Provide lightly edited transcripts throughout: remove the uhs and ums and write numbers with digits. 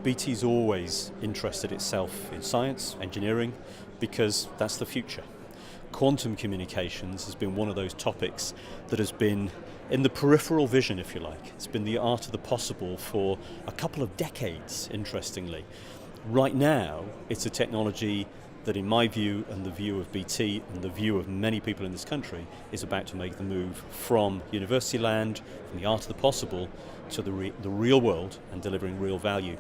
BT's always interested itself in science, engineering, because that's the future. Quantum communications has been one of those topics that has been in the peripheral vision, if you like. It's been the art of the possible for a couple of decades, interestingly. Right now, it's a technology that, in my view and the view of BT and the view of many people in this country, is about to make the move from university land, from the art of the possible, to the real world and delivering real value.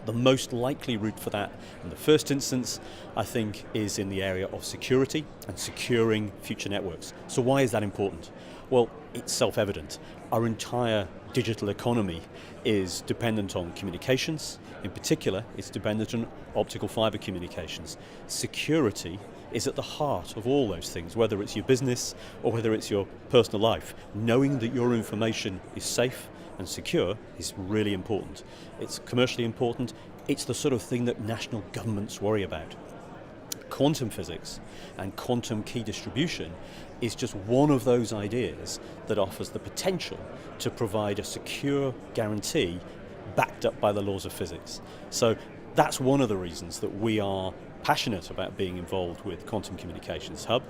The most likely route for that, in the first instance, I think, is in the area of security and securing future networks. So why is that important? Well, it's self-evident. Our entire digital economy is dependent on communications. In particular, it's dependent on optical fiber communications. Security is at the heart of all those things, whether it's your business or whether it's your personal life. Knowing that your information is safe and secure is really important. It's commercially important. It's the sort of thing that national governments worry about. Quantum physics and quantum key distribution is just one of those ideas that offers the potential to provide a secure guarantee backed up by the laws of physics. So that's one of the reasons that we are passionate about being involved with Quantum Communications Hub.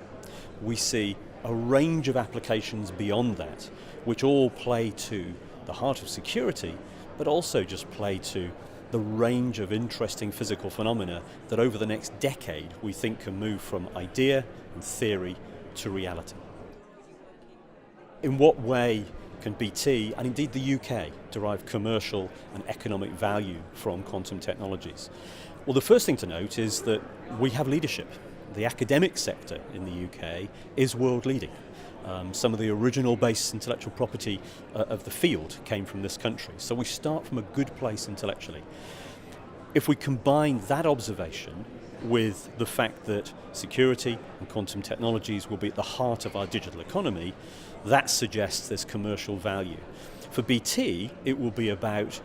We see a range of applications beyond that, which all play to the heart of security, but also just play to the range of interesting physical phenomena that over the next decade we think can move from idea and theory to reality. In what way can BT, and indeed the UK, derive commercial and economic value from quantum technologies? Well, the first thing to note is that we have leadership. The academic sector in the UK is world leading. Some of the original base intellectual property of the field came from this country. So we start from a good place intellectually. If we combine that observation with the fact that security and quantum technologies will be at the heart of our digital economy, that suggests there's commercial value. For BT, it will be about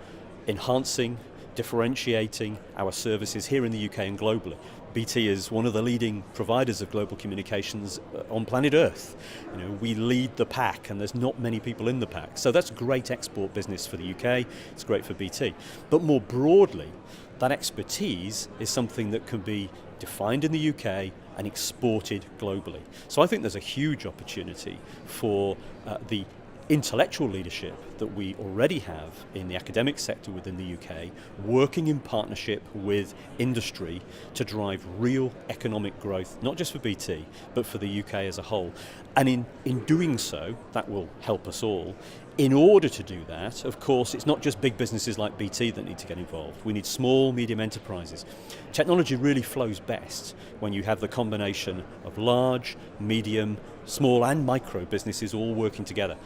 enhancing, differentiating our services here in the UK and globally. BT is one of the leading providers of global communications on planet Earth. We lead the pack, and there's not many people in the pack. So that's great export business for the UK, it's great for BT. But more broadly, that expertise is something that can be defined in the UK and exported globally. So I think there's a huge opportunity for the intellectual leadership that we already have in the academic sector within the UK, working in partnership with industry to drive real economic growth, not just for BT, but for the UK as a whole. And in doing so, that will help us all. In order to do that, of course, it's not just big businesses like BT that need to get involved. We need small, medium enterprises. Technology really flows best when you have the combination of large, medium, small and micro businesses all working together.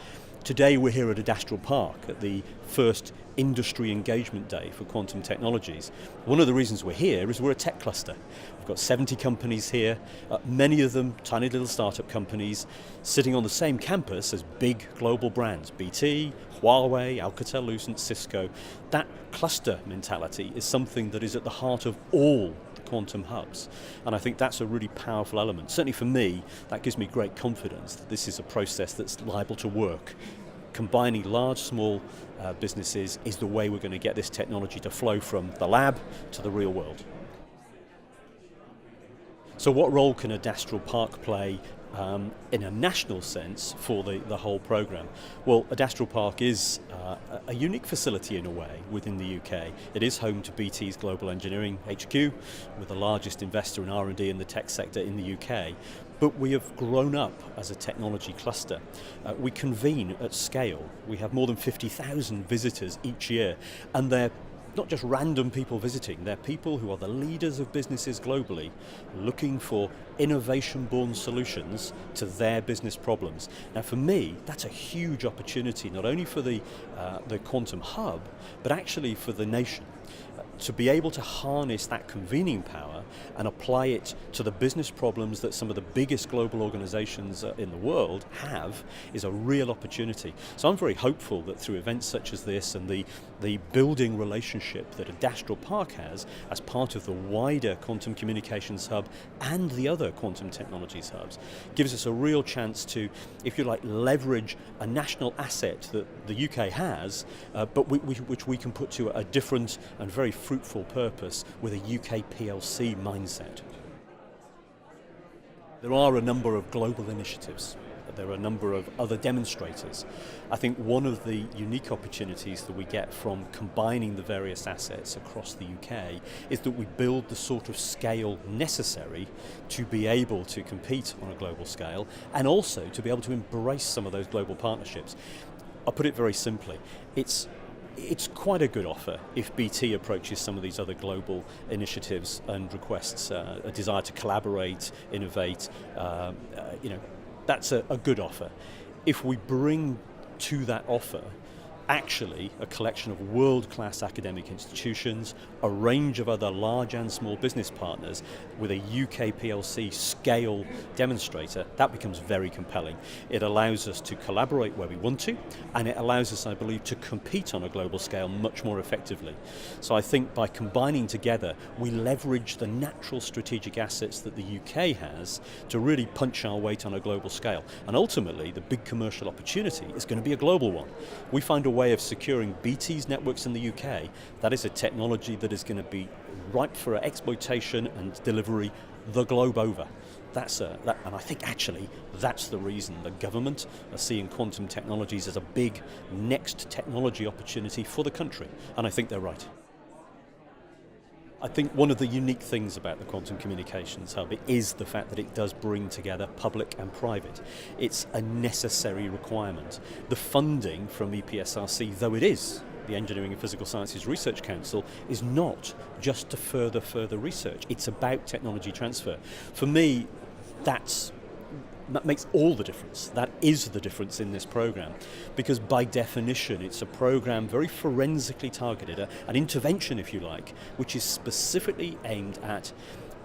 Today we're here at Asterion Park at the first industry engagement day for quantum technologies. One of the reasons we're here is we're a tech cluster. We've got 70 companies here, many of them tiny little startup companies sitting on the same campus as big global brands, BT, Huawei, Alcatel-Lucent, Cisco. That cluster mentality is something that is at the heart of all quantum hubs, and I think that's a really powerful element. Certainly for me, that gives me great confidence that this is a process that's liable to work. Combining large, small businesses is the way we're going to get this technology to flow from the lab to the real world. So what role can Asterion Park play in a national sense for the whole programme? Well, Asterion Park is a unique facility in a way within the UK. It is home to BT's Global Engineering HQ, with the largest investor in R&D in the tech sector in the UK. But we have grown up as a technology cluster. We convene at scale. We have more than 50,000 visitors each year, and they're not just random people visiting, they're people who are the leaders of businesses globally looking for innovation-born solutions to their business problems. Now for me, that's a huge opportunity, not only for the Quantum Hub, but actually for the nation. to be able to harness that convening power and apply it to the business problems that some of the biggest global organizations in the world have is a real opportunity. So I'm very hopeful that through events such as this and the building relationship that Asterion Park has as part of the wider quantum communications hub and the other quantum technologies hubs gives us a real chance to, if you like, leverage a national asset that the UK has, but which we can put to a different and very fruitful purpose with a UK PLC mindset. There are a number of global initiatives. There are a number of other demonstrators. I think one of the unique opportunities that we get from combining the various assets across the UK is that we build the sort of scale necessary to be able to compete on a global scale and also to be able to embrace some of those global partnerships. I'll put it very simply. It's quite a good offer if BT approaches some of these other global initiatives and requests a desire to collaborate, innovate. That's a good offer. If we bring to that offer actually a collection of world-class academic institutions, a range of other large and small business partners with a UK PLC scale demonstrator, that becomes very compelling. It allows us to collaborate where we want to, and it allows us, I believe, to compete on a global scale much more effectively. So I think by combining together, we leverage the natural strategic assets that the UK has to really punch our weight on a global scale. And ultimately, the big commercial opportunity is going to be a global one. We find a way of securing BT's networks in the UK. That is a technology that is going to be ripe for exploitation and delivery the globe over. And I think actually that's the reason the government are seeing quantum technologies as a big next technology opportunity for the country, and I think they're right. I think one of the unique things about the Quantum Communications Hub is the fact that it does bring together public and private. It's a necessary requirement. The funding from EPSRC, though it is the Engineering and Physical Sciences Research Council, is not just to further research. It's about technology transfer. For me, that makes all the difference. That is the difference in this program, because by definition it's a program very forensically targeted, an intervention if you like, which is specifically aimed at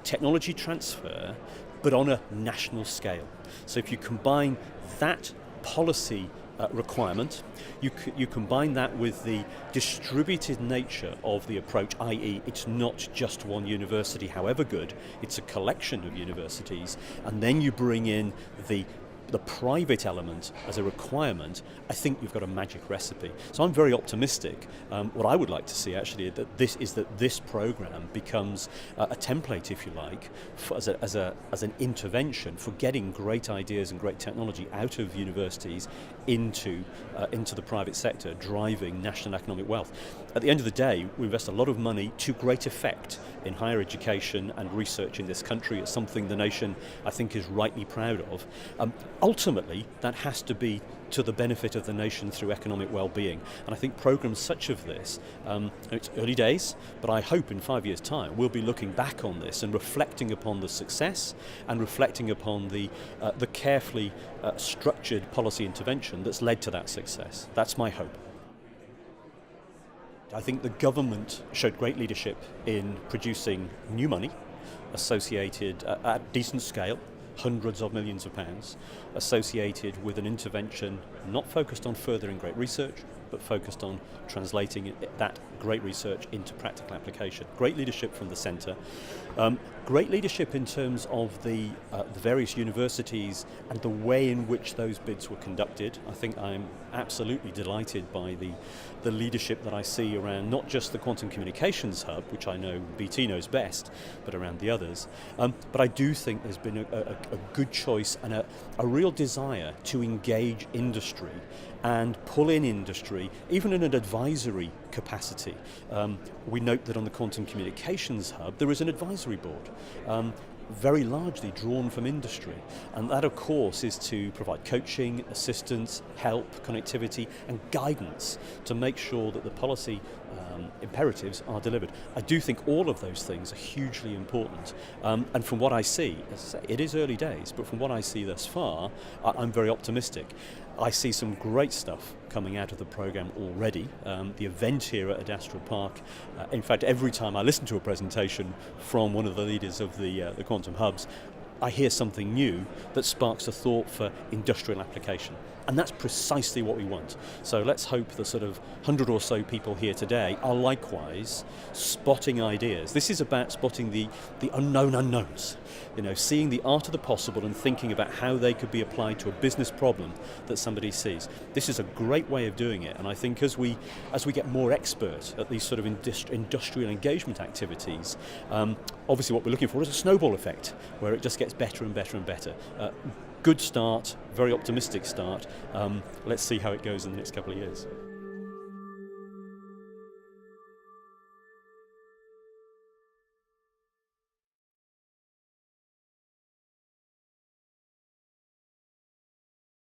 technology transfer but on a national scale. So if you combine that policy requirement, you combine that with the distributed nature of the approach, i.e. it's not just one university, however good, it's a collection of universities, and then you bring in the private element as a requirement, I think you've got a magic recipe. So I'm very optimistic. What I would like to see actually that this program becomes a template, if you like, as an intervention for getting great ideas and great technology out of universities into the private sector, driving national economic wealth. At the end of the day, we invest a lot of money to great effect in higher education and research in this country. It's something the nation, I think, is rightly proud of. Ultimately, that has to be to the benefit of the nation through economic well-being. And I think programs such as this, it's early days, but I hope in 5 years' time we'll be looking back on this and reflecting upon the success and reflecting upon the carefully structured policy intervention that's led to that success. That's my hope. I think the government showed great leadership in producing new money associated at decent scale, hundreds of millions of pounds, associated with an intervention not focused on furthering great research, but focused on translating that great research into practical application. Great leadership from the centre. Great leadership in terms of the various universities and the way in which those bids were conducted. I think I'm absolutely delighted by the leadership that I see around not just the Quantum Communications Hub, which I know BT knows best, but around the others. But I do think there's been a good choice and a real desire to engage industry and pull in industry, even in an advisory capacity. We note that on the Quantum Communications Hub there is an advisory board, very largely drawn from industry, and that of course is to provide coaching, assistance, help, connectivity and guidance to make sure that the policy imperatives are delivered. I do think all of those things are hugely important. And from what I see, as I say, it is early days, but from what I see thus far, I'm very optimistic. I see some great stuff coming out of the programme already. The event here at Asterion Park, in fact, every time I listen to a presentation from one of the leaders of the quantum hubs, I hear something new that sparks a thought for industrial application. And that's precisely what we want. So let's hope the sort of 100 or so people here today are likewise spotting ideas. This is about spotting the unknown unknowns, seeing the art of the possible and thinking about how they could be applied to a business problem that somebody sees. This is a great way of doing it, and I think as we get more expert at these sort of industrial engagement activities, obviously what we're looking for is a snowball effect, where it just gets better and better and better. Good start, very optimistic start. Let's see how it goes in the next couple of years.